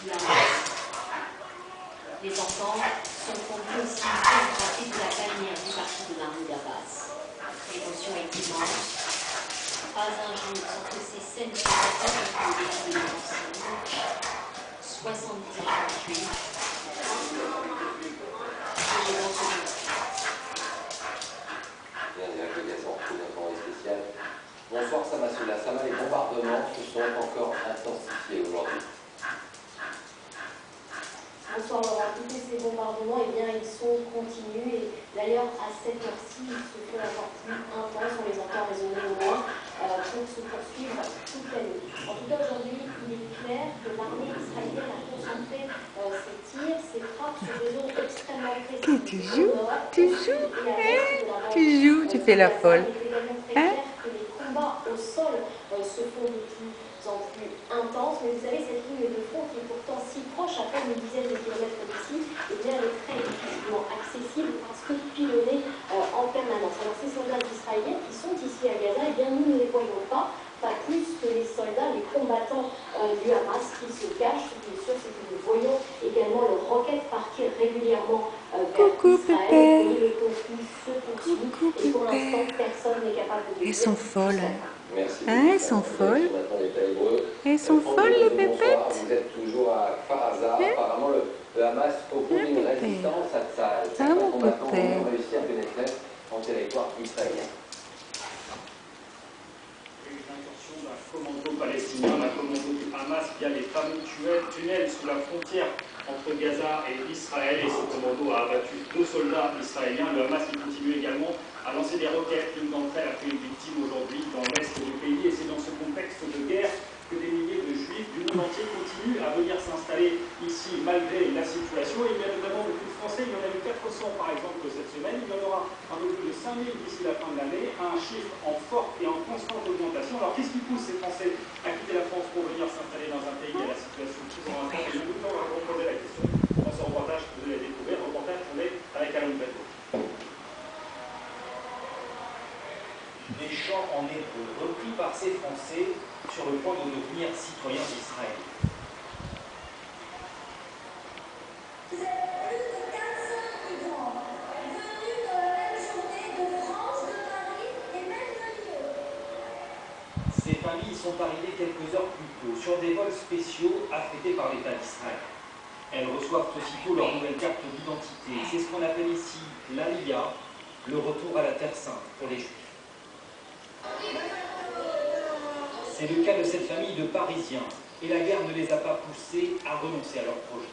du Hamas. Les enfants sont conduits aussi au pratique de la bannière du parti de Mahmoud Abbas. L'émotion est immense. Pas un jour sans que ces scènes se répètent entre les détentions. 70 gens tués. Et dans ce jour. Bien, spécial. Bonsoir Samasoula. Sama, les bombardements se sont encore intensifiés aujourd'hui. Bonsoir Laurent, écoutez, ces bombardements, eh bien, ils sont continus et d'ailleurs à cette heure-ci, ils se font encore plus intenses, on les entend résonner au loin pour se poursuivre toute la nuit. En tout cas, aujourd'hui, il est clair que l'armée israélienne a concentré ses tirs, ses frappes sur des zones extrêmement précises. Tu joues, tu joues, tu fais la folle. Il est également très clair que les combats au sol se font de plus en plus intenses, mais vous savez, cette ligne de front qui est pourtant si proche, à peine une dizaine de kilomètres d'ici, eh bien, elle est très difficilement accessible parce que pilonnée en permanence. Alors ces soldats israéliens qui sont ici à Gaza, eh bien, nous ne les voyons pas plus que les soldats, les combattants du Hamas qui se cachent. Ce qui est sûr, c'est que nous voyons également leurs roquettes partir régulièrement vers Israël. Et le conflit se poursuit. Et pour l'instant, personne n'est capable de dire. Elles sont folles, hein. Merci. Hein, elles sont folles. Elles sont folles, les pépettes. Vous êtes toujours à Faraza. Apparemment, le Hamas oppose une résistance à ça. Certains combattants ont réussi à pénétrer en territoire israélien. Une incursion d'un commando palestinien, d'un commando du Hamas via les fameux tunnels sous la frontière entre Gaza et Israël. Et ce commando a abattu 2 soldats israéliens. Le Hamas continue également à lancer des roquettes. L'une d'entre elles a fait une victime aujourd'hui dans l'est du pays. Et c'est dans ce contexte de guerre que des milliers de juifs du monde entier continuent à venir s'installer ici malgré la situation. Il y a notamment beaucoup de Français, il y en a eu 400 par exemple cette semaine, il y en aura un peu plus de 5000 d'ici la fin de l'année, un chiffre en forte et en constante augmentation. Alors qu'est-ce qui pousse ces Français à quitter la France pour venir s'installer dans un pays où la situation est toujours instable? Et nous allons vous poser la question dans ce reportage que vous allez découvrir, reportage tourné avec Alain Bateau. Des chants en hébreu repris par ces Français sur le point de devenir citoyens d'Israël. Vous avez plus de 400 migrants venus dans la même journée de France, de Paris et même de Lyon. Ces familles sont arrivées quelques heures plus tôt sur des vols spéciaux affrétés par l'État d'Israël. Elles reçoivent aussitôt leur nouvelle carte d'identité. C'est ce qu'on appelle ici l'Aliyah, le retour à la Terre Sainte pour les Juifs. C'est le cas de cette famille de Parisiens, et la guerre ne les a pas poussés à renoncer à leur projet.